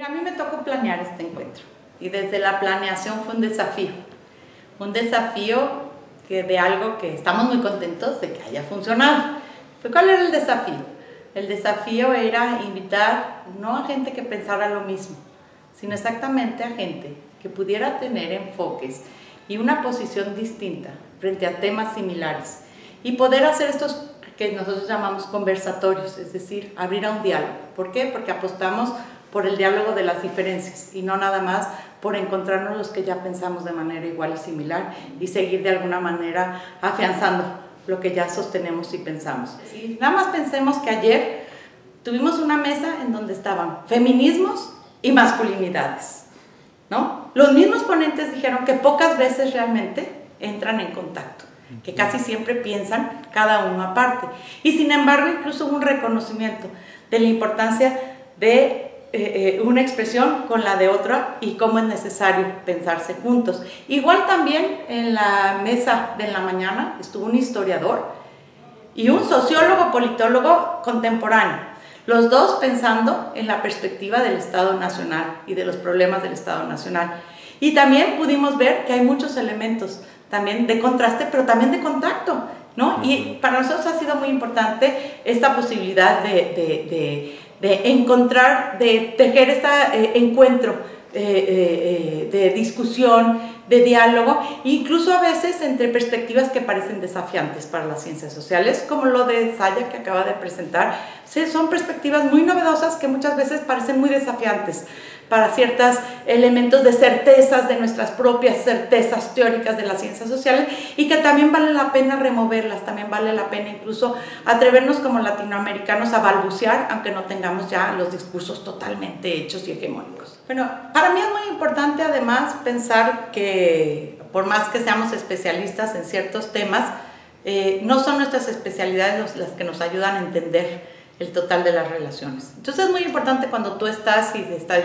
Mira, a mí me tocó planear este encuentro y desde la planeación fue un desafío que de algo que estamos muy contentos de que haya funcionado. ¿Cuál era el desafío? El desafío era invitar no a gente que pensara lo mismo, sino exactamente a gente que pudiera tener enfoques y una posición distinta frente a temas similares y poder hacer estos que nosotros llamamos conversatorios, es decir, abrir a un diálogo. ¿Por qué? Porque apostamos por el diálogo de las diferencias y no nada más por encontrarnos los que ya pensamos de manera igual y similar y seguir de alguna manera afianzando lo que ya sostenemos y pensamos. Y nada más pensemos que ayer tuvimos una mesa en donde estaban feminismos y masculinidades, ¿no? Los mismos ponentes dijeron que pocas veces realmente entran en contacto, que casi siempre piensan cada uno aparte. Y sin embargo, incluso hubo un reconocimiento de la importancia de una expresión con la de otra y cómo es necesario pensarse juntos. Igual también en la mesa de la mañana estuvo un historiador y un sociólogo politólogo contemporáneo, los dos pensando en la perspectiva del Estado Nacional y de los problemas del Estado Nacional. Y también pudimos ver que hay muchos elementos también de contraste, pero también de contacto, ¿no? Y para nosotros ha sido muy importante esta posibilidad de encontrar, de tejer este encuentro de discusión, de diálogo, incluso a veces entre perspectivas que parecen desafiantes para las ciencias sociales, como lo de Saya que acaba de presentar. Sí, son perspectivas muy novedosas que muchas veces parecen muy desafiantes para ciertos elementos de certezas, de nuestras propias certezas teóricas de las ciencias sociales, y que también vale la pena removerlas, también vale la pena incluso atrevernos como latinoamericanos a balbucear, aunque no tengamos ya los discursos totalmente hechos y hegemónicos. Bueno, para mí es muy importante además pensar que por más que seamos especialistas en ciertos temas, no son nuestras especialidades las que nos ayudan a entender el total de las relaciones. Entonces es muy importante cuando tú estás,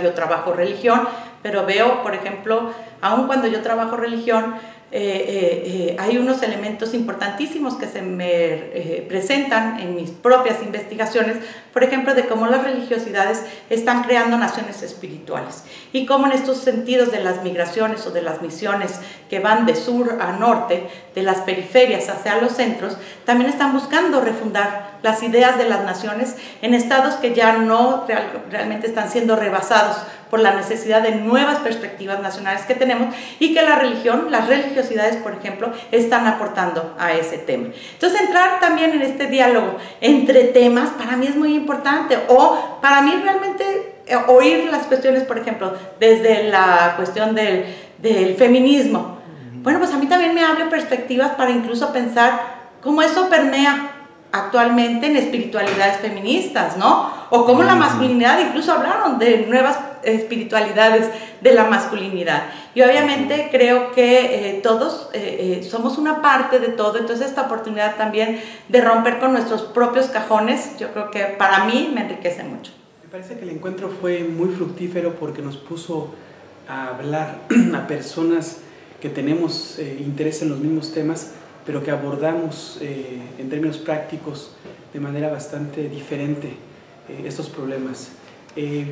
yo trabajo religión, pero veo, por ejemplo, aun cuando yo trabajo religión, hay unos elementos importantísimos que se me presentan en mis propias investigaciones, por ejemplo, de cómo las religiosidades están creando naciones espirituales y cómo en estos sentidos de las migraciones o de las misiones que van de sur a norte, de las periferias hacia los centros, también están buscando refundar las ideas de las naciones en estados que ya no realmente están siendo rebasados por la necesidad de nuevas perspectivas nacionales que tenemos y que la religión, las religiosidades, por ejemplo, están aportando a ese tema. Entonces, entrar también en este diálogo entre temas para mí es muy importante, o para mí realmente oír las cuestiones, por ejemplo, desde la cuestión del feminismo. Bueno, pues a mí también me abre perspectivas para incluso pensar cómo eso permea actualmente en espiritualidades feministas, ¿no? O cómo la masculinidad, incluso hablaron de nuevas espiritualidades de la masculinidad. Y obviamente creo que todos somos una parte de todo, entonces esta oportunidad también de romper con nuestros propios cajones, yo creo que para mí me enriquece mucho. Me parece que el encuentro fue muy fructífero porque nos puso a hablar a personas que tenemos interés en los mismos temas, pero que abordamos en términos prácticos de manera bastante diferente estos problemas.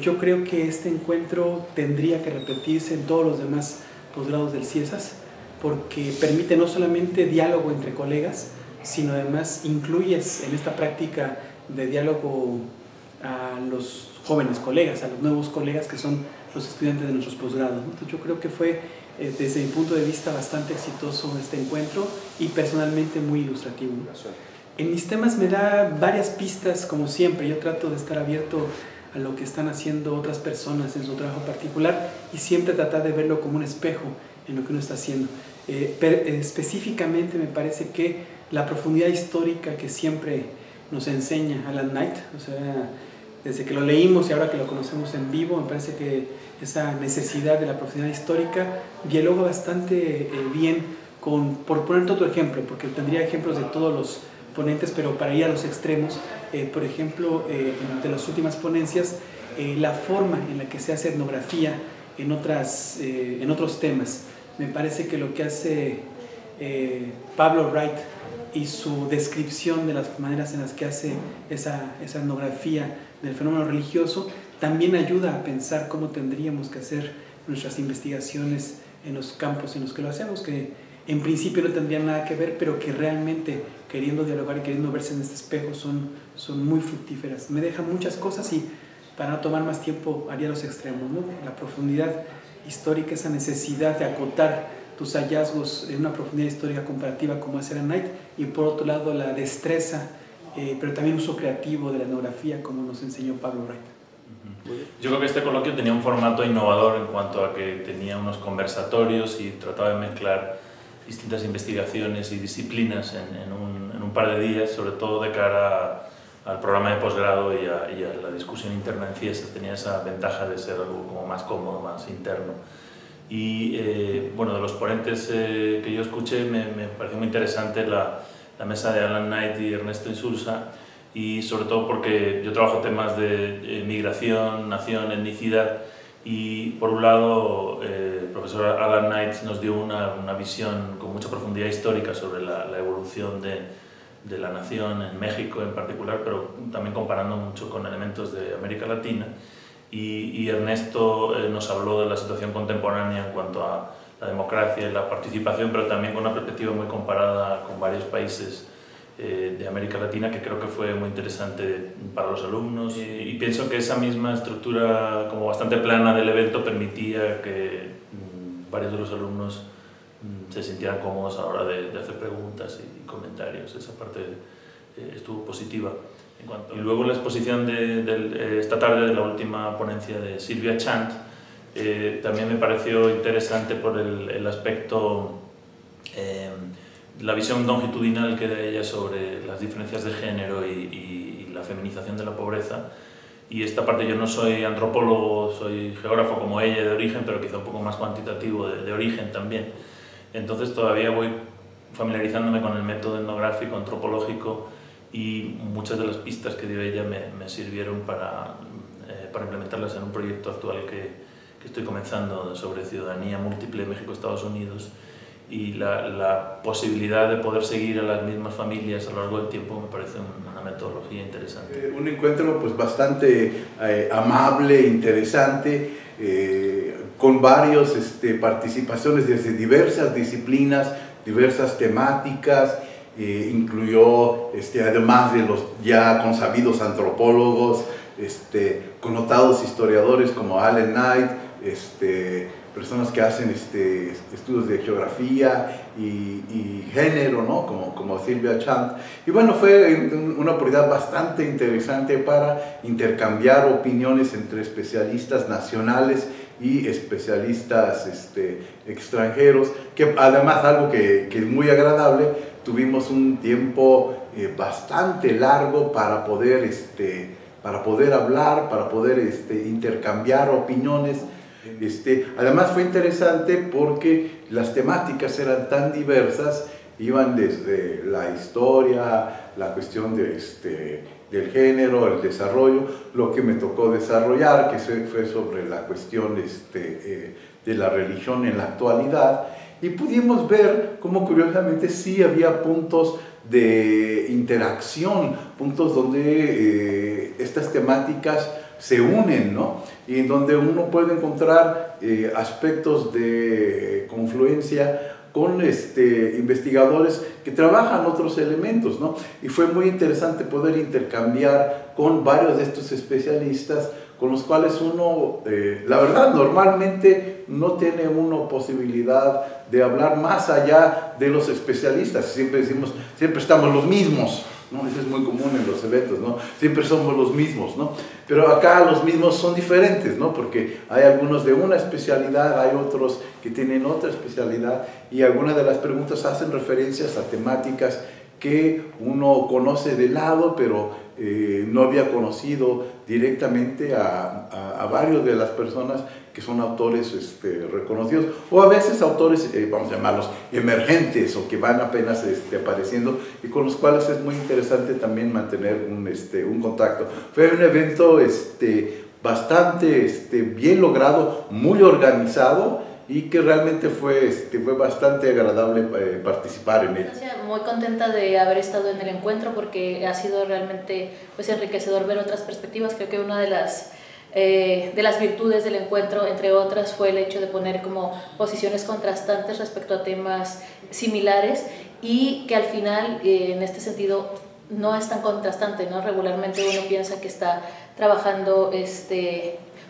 Yo creo que este encuentro tendría que repetirse en todos los demás posgrados del CIESAS, porque permite no solamente diálogo entre colegas, sino además incluyes en esta práctica de diálogo a los jóvenes colegas, a los nuevos colegas que son los estudiantes de nuestros posgrados. Entonces yo creo que fue desde mi punto de vista bastante exitoso este encuentro y personalmente muy ilustrativo. En mis temas me da varias pistas, como siempre. Yo trato de estar abierto a lo que están haciendo otras personas en su trabajo particular y siempre tratar de verlo como un espejo en lo que uno está haciendo. Específicamente me parece que la profundidad histórica que siempre nos enseña Alan Knight, o sea, desde que lo leímos y ahora que lo conocemos en vivo, me parece que esa necesidad de la profundidad histórica dialoga bastante bien con, por ponerte otro ejemplo, porque tendría ejemplos de todos los ponentes, pero para ir a los extremos, por ejemplo, de las últimas ponencias, la forma en la que se hace etnografía en otros temas. Me parece que lo que hace Pablo Wright y su descripción de las maneras en las que hace esa etnografía del fenómeno religioso también ayuda a pensar cómo tendríamos que hacer nuestras investigaciones en los campos en los que lo hacemos, que en principio no tendrían nada que ver, pero que realmente queriendo dialogar y queriendo verse en este espejo son muy fructíferas. Me dejan muchas cosas y para no tomar más tiempo haría los extremos, ¿no? La profundidad histórica, esa necesidad de acotar tus hallazgos en una profundidad histórica comparativa como hace Alan Knight, y por otro lado la destreza, pero también uso creativo de la etnografía como nos enseñó Pablo Wright. Yo creo que este coloquio tenía un formato innovador en cuanto a que tenía unos conversatorios y trataba de mezclar distintas investigaciones y disciplinas en un par de días, sobre todo de cara al programa de posgrado y a la discusión interna en CIESA. Tenía esa ventaja de ser algo como más cómodo, más interno. Y bueno, de los ponentes que yo escuché me pareció muy interesante la mesa de Alan Knight y Ernesto Insulza, y sobre todo porque yo trabajo temas de migración, nación, etnicidad, y por un lado el profesor Alan Knight nos dio una visión con mucha profundidad histórica sobre la evolución de la nación en México en particular, pero también comparando mucho con elementos de América Latina, y Ernesto nos habló de la situación contemporánea en cuanto a la democracia y la participación, pero también con una perspectiva muy comparada con varios países de América Latina, que creo que fue muy interesante para los alumnos, y pienso que esa misma estructura como bastante plana del evento permitía que varios de los alumnos se sintieran cómodos a la hora de hacer preguntas y comentarios. Esa parte estuvo positiva. Y luego la exposición de esta tarde de la última ponencia de Sylvia Chant también me pareció interesante por el aspecto, la visión longitudinal que da ella sobre las diferencias de género y la feminización de la pobreza. Y esta parte, yo no soy antropólogo, soy geógrafo como ella de origen, pero quizá un poco más cuantitativo de origen también. Entonces todavía voy familiarizándome con el método etnográfico, antropológico, y muchas de las pistas que dio ella me sirvieron para implementarlas en un proyecto actual que estoy comenzando sobre ciudadanía múltiple México-Estados Unidos, y la posibilidad de poder seguir a las mismas familias a lo largo del tiempo me parece una metodología interesante. Un encuentro pues bastante amable, interesante, con varias participaciones desde diversas disciplinas, diversas temáticas. Incluyó, además de los ya consabidos antropólogos, connotados historiadores como Alan Knight, personas que hacen estudios de geografía y género, ¿no? como Sylvia Chant. Y bueno, fue una oportunidad bastante interesante para intercambiar opiniones entre especialistas nacionales y especialistas extranjeros, que además algo que es muy agradable, tuvimos un tiempo bastante largo para poder hablar, para poder intercambiar opiniones. Además fue interesante porque las temáticas eran tan diversas, iban desde la historia, la cuestión del género, el desarrollo, lo que me tocó desarrollar, que fue sobre la cuestión de la religión en la actualidad, y pudimos ver cómo curiosamente sí había puntos de interacción, puntos donde estas temáticas se unen, ¿no? Y en donde uno puede encontrar aspectos de confluencia con investigadores que trabajan otros elementos, ¿no? Y fue muy interesante poder intercambiar con varios de estos especialistas con los cuales uno, la verdad, normalmente no tiene uno posibilidad de hablar más allá de los especialistas. Siempre decimos, siempre estamos los mismos, ¿no? Eso es muy común en los eventos, ¿no? Siempre somos los mismos, ¿no? Pero acá los mismos son diferentes, ¿no? Porque hay algunos de una especialidad, hay otros que tienen otra especialidad, y algunas de las preguntas hacen referencias a temáticas que uno conoce de lado, pero no había conocido directamente a varios de las personas que son autores reconocidos, o a veces autores, vamos a llamarlos, emergentes, o que van apenas apareciendo, y con los cuales es muy interesante también mantener un contacto. Fue un evento bastante bien logrado, muy organizado, y que realmente fue bastante agradable participar en él. Muy contenta de haber estado en el encuentro, porque ha sido realmente pues enriquecedor ver otras perspectivas. Creo que una de las de las virtudes del encuentro, entre otras, fue el hecho de poner como posiciones contrastantes respecto a temas similares y que al final, en este sentido, no es tan contrastante, ¿no? Regularmente uno piensa que está trabajando,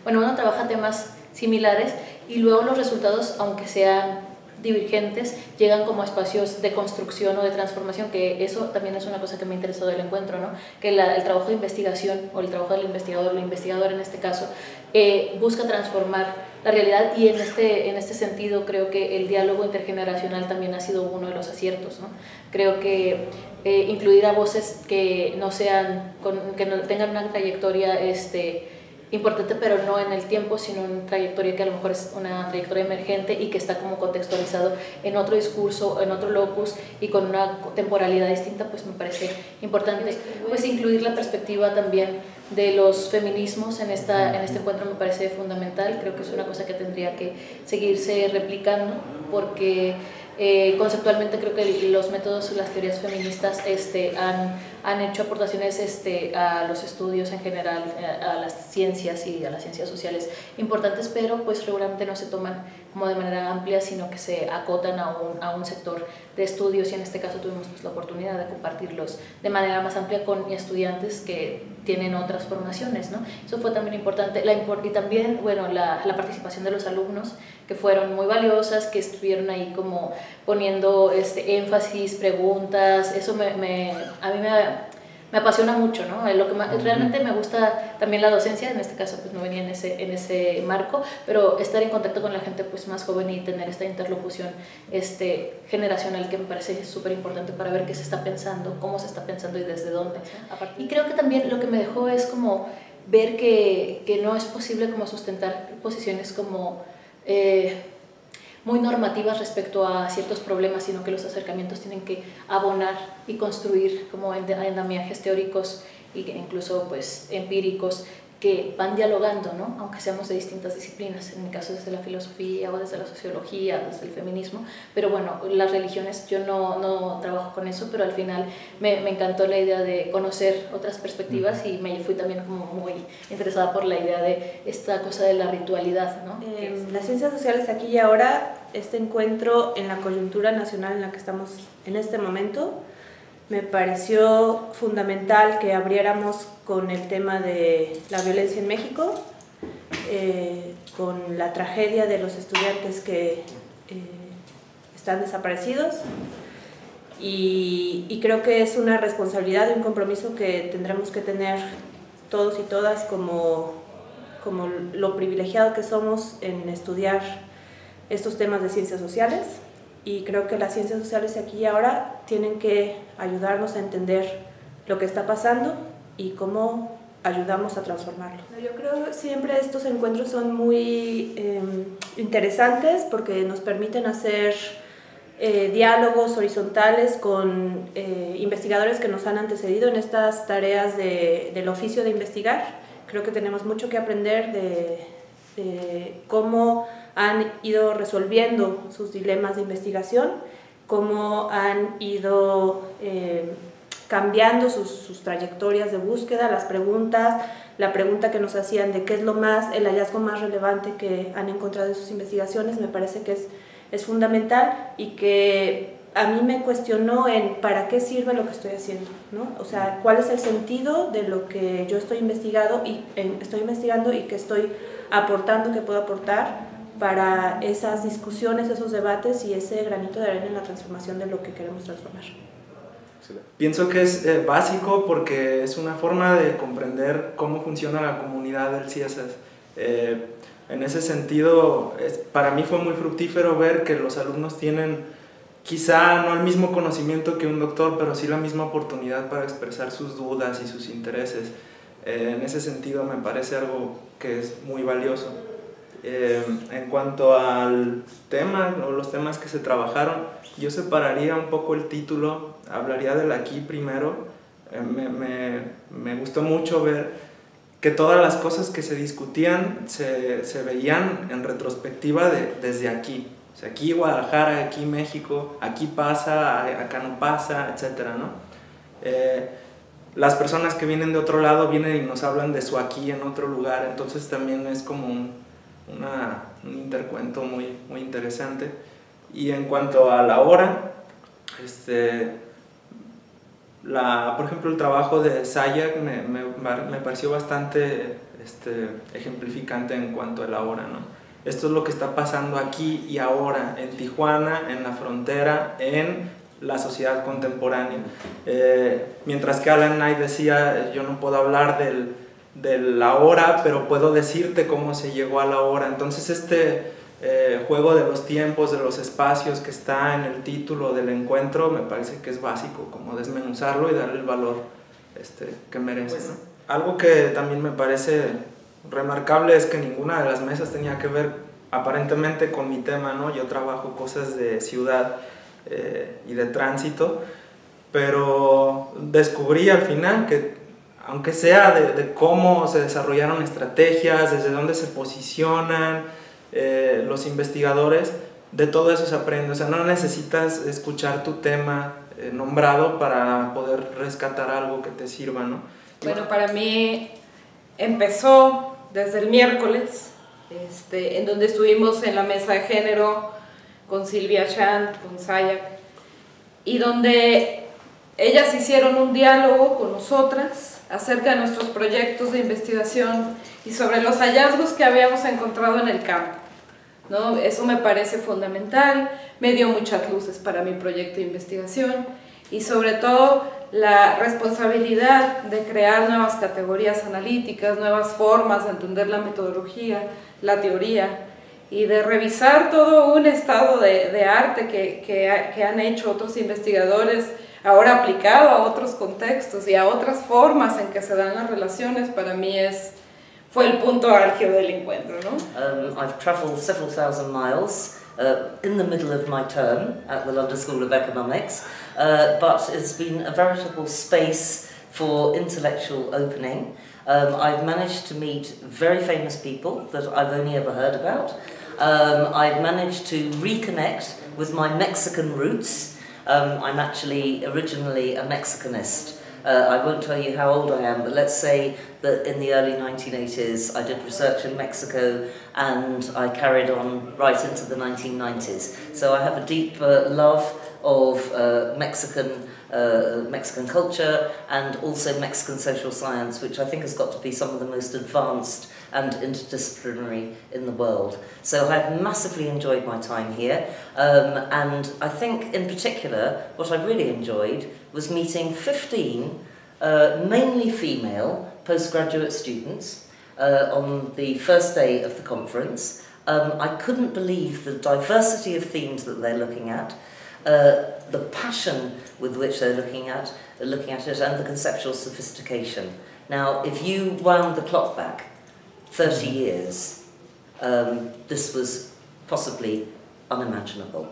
bueno, uno trabaja temas similares y luego los resultados, aunque sean divergentes, llegan como espacios de construcción o de transformación, que eso también es una cosa que me ha interesado del encuentro, ¿no? Que el trabajo de investigación o el trabajo del investigador, la investigadora en este caso, busca transformar la realidad y en este sentido creo que el diálogo intergeneracional también ha sido uno de los aciertos, ¿no? Creo que incluir a voces que no tengan una trayectoria importante, pero no en el tiempo, sino una trayectoria que a lo mejor es una trayectoria emergente y que está como contextualizado en otro discurso, en otro locus y con una temporalidad distinta, pues me parece importante. Pues incluir la perspectiva también de los feminismos en este encuentro me parece fundamental. Creo que es una cosa que tendría que seguirse replicando porque conceptualmente creo que los métodos, las teorías feministas han hecho aportaciones a los estudios en general, a las ciencias y a las ciencias sociales importantes, pero pues regularmente no se toman como de manera amplia, sino que se acotan a un sector de estudios y en este caso tuvimos pues la oportunidad de compartirlos de manera más amplia con estudiantes que tienen otras formaciones, ¿no? Eso fue también importante, y también, bueno, la participación de los alumnos, que fueron muy valiosas, que estuvieron ahí como poniendo énfasis, preguntas, eso a mí me apasiona mucho, ¿no? Lo que realmente me gusta también la docencia, en este caso pues no venía en ese marco, pero estar en contacto con la gente pues más joven y tener esta interlocución generacional que me parece súper importante para ver qué se está pensando, cómo se está pensando y desde dónde. Y creo que también lo que me dejó es como ver que no es posible como sustentar posiciones como muy normativas respecto a ciertos problemas, sino que los acercamientos tienen que abonar y construir como andamiajes teóricos e incluso pues empíricos que van dialogando, ¿no? Aunque seamos de distintas disciplinas, en mi caso desde la filosofía o desde la sociología, desde el feminismo, pero bueno, las religiones yo no trabajo con eso, pero al final me encantó la idea de conocer otras perspectivas y me fui también como muy interesada por la idea de esta cosa de la ritualidad, ¿no? Las ciencias sociales aquí y ahora, este encuentro en la coyuntura nacional en la que estamos en este momento, me pareció fundamental que abriéramos con el tema de la violencia en México, con la tragedia de los estudiantes que están desaparecidos y creo que es una responsabilidad y un compromiso que tendremos que tener todos y todas como lo privilegiado que somos en estudiar estos temas de ciencias sociales. Y creo que las ciencias sociales aquí y ahora tienen que ayudarnos a entender lo que está pasando y cómo ayudamos a transformarlo. Yo creo que siempre estos encuentros son muy interesantes porque nos permiten hacer diálogos horizontales con investigadores que nos han antecedido en estas tareas del oficio de investigar. Creo que tenemos mucho que aprender de cómo han ido resolviendo sus dilemas de investigación, cómo han ido cambiando sus trayectorias de búsqueda, las preguntas, la pregunta que nos hacían de qué es el hallazgo más relevante que han encontrado en sus investigaciones, me parece que es fundamental y que a mí me cuestionó en para qué sirve lo que estoy haciendo, ¿no? O sea, cuál es el sentido de lo que yo estoy investigando y que estoy aportando, que puedo aportar para esas discusiones, esos debates y ese granito de arena en la transformación de lo que queremos transformar. Pienso que es básico porque es una forma de comprender cómo funciona la comunidad del CIESAS. En ese sentido, para mí fue muy fructífero ver que los alumnos tienen quizá no el mismo conocimiento que un doctor, pero sí la misma oportunidad para expresar sus dudas y sus intereses. En ese sentido me parece algo que es muy valioso. En cuanto al tema o los temas que se trabajaron, yo separaría un poco el título, hablaría del aquí primero. Me gustó mucho ver que todas las cosas que se discutían se veían en retrospectiva desde aquí. O sea, aquí Guadalajara, aquí México, aquí pasa, acá no pasa, etc., ¿no? las personas que vienen de otro lado vienen y nos hablan de su aquí en otro lugar, entonces también es como un intercuento muy, muy interesante. Y en cuanto a la hora, por ejemplo, el trabajo de Zayak me pareció bastante ejemplificante en cuanto a la hora, ¿no? Esto es lo que está pasando aquí y ahora, en Tijuana, en la frontera, en la sociedad contemporánea. Mientras que Alan Knight decía, yo no puedo hablar de la hora, pero puedo decirte cómo se llegó a la hora. Entonces juego de los tiempos, de los espacios que está en el título del encuentro, me parece que es básico, como desmenuzarlo y darle el valor que merece, ¿no? Algo que también me parece remarcable es que ninguna de las mesas tenía que ver aparentemente con mi tema, ¿no? Yo trabajo cosas de ciudad y de tránsito, pero descubrí al final que aunque sea de cómo se desarrollaron estrategias, desde dónde se posicionan los investigadores, de todo eso se aprende. O sea, no necesitas escuchar tu tema nombrado para poder rescatar algo que te sirva, ¿no? Bueno, para mí empezó desde el miércoles, en donde estuvimos en la mesa de género con Silvia Chand, con Zayak, y donde ellas hicieron un diálogo con nosotras acerca de nuestros proyectos de investigación y sobre los hallazgos que habíamos encontrado en el campo, ¿no? Eso me parece fundamental, me dio muchas luces para mi proyecto de investigación y sobre todo la responsabilidad de crear nuevas categorías analíticas, nuevas formas de entender la metodología, la teoría y de revisar todo un estado de arte que han hecho otros investigadores, ahora aplicado a otros contextos y a otras formas en que se dan las relaciones. Para mí fue el punto álgido del encuentro, ¿no? I've travelled several thousand miles in the middle of my term at the London School of Economics, but it's been a veritable space for intellectual opening. I've managed to meet very famous people that I've only ever heard about. I've managed to reconnect with my Mexican roots. I'm actually originally a Mexicanist. I won't tell you how old I am, but let's say that in the early 1980s I did research in Mexico and I carried on right into the 1990s. So I have a deep love of Mexican culture and also Mexican social science, which I think has got to be some of the most advanced and interdisciplinary in the world. So I've massively enjoyed my time here, and I think in particular what I really enjoyed was meeting 15 mainly female postgraduate students on the first day of the conference. I couldn't believe the diversity of themes that they're looking at, the passion with which they're looking at it, and the conceptual sophistication. Now, if you wound the clock back 30 years, this was possibly unimaginable.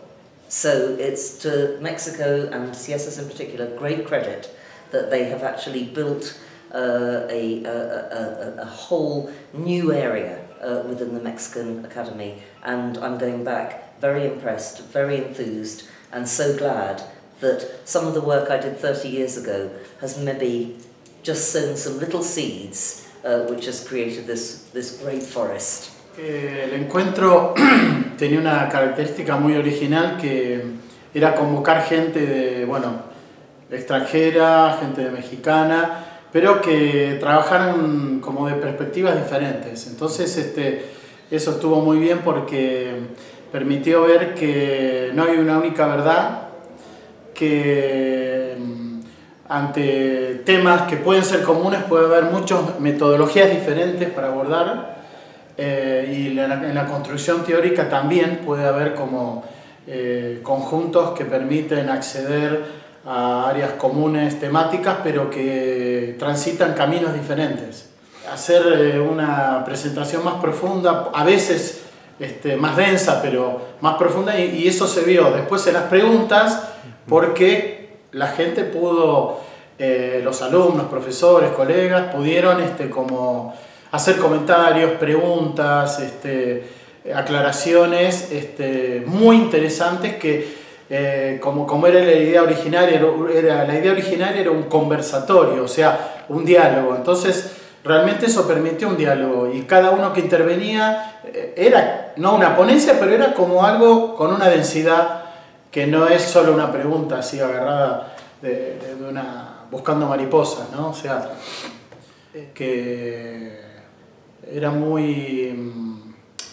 So it's to Mexico and CIESAS in particular great credit that they have actually built a whole new area within the Mexican Academy, and I'm going back very impressed, very enthused, and so glad that some of the work I did 30 years ago has maybe just sown some little seeds which has created this great forest. El encuentro tenía una característica muy original que era convocar gente de, extranjera, gente de mexicana, pero que trabajaran como de perspectivas diferentes. Entonces eso estuvo muy bien porque permitió ver que no hay una única verdad, que ante temas que pueden ser comunes puede haber muchas metodologías diferentes para abordar, y en la construcción teórica también puede haber como conjuntos que permiten acceder a áreas comunes temáticas pero que transitan caminos diferentes. Hacer una presentación más profunda, a veces más densa pero más profunda, y eso se vio después en las preguntas porque la gente pudo, los alumnos, profesores, colegas pudieron como hacer comentarios, preguntas, aclaraciones muy interesantes que como era la idea originaria, la idea originaria era un conversatorio, o sea, un diálogo. Entonces, realmente eso permitió un diálogo y cada uno que intervenía era, no una ponencia, pero era como algo con una densidad que no es solo una pregunta así agarrada buscando mariposas, ¿no? O sea, que era muy,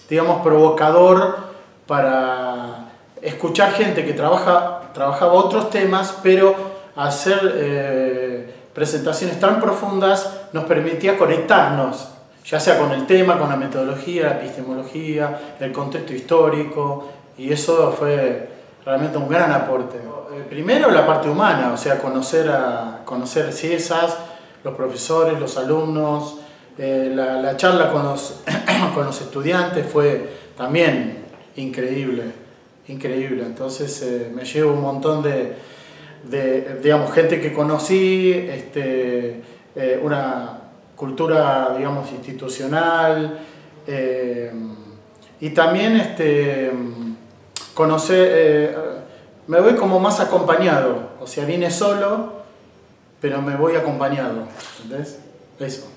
digamos, provocador para escuchar gente que trabajaba otros temas, pero hacer presentaciones tan profundas nos permitía conectarnos, ya sea con el tema, con la metodología, la epistemología, el contexto histórico, y eso fue realmente un gran aporte. Primero la parte humana, o sea, conocer CIESAS, los profesores, los alumnos, la charla con los estudiantes fue también increíble. Entonces me llevo un montón de digamos, gente que conocí, una cultura, digamos, institucional, y también me voy como más acompañado, o sea, vine solo, pero me voy acompañado, ¿entendés? Eso.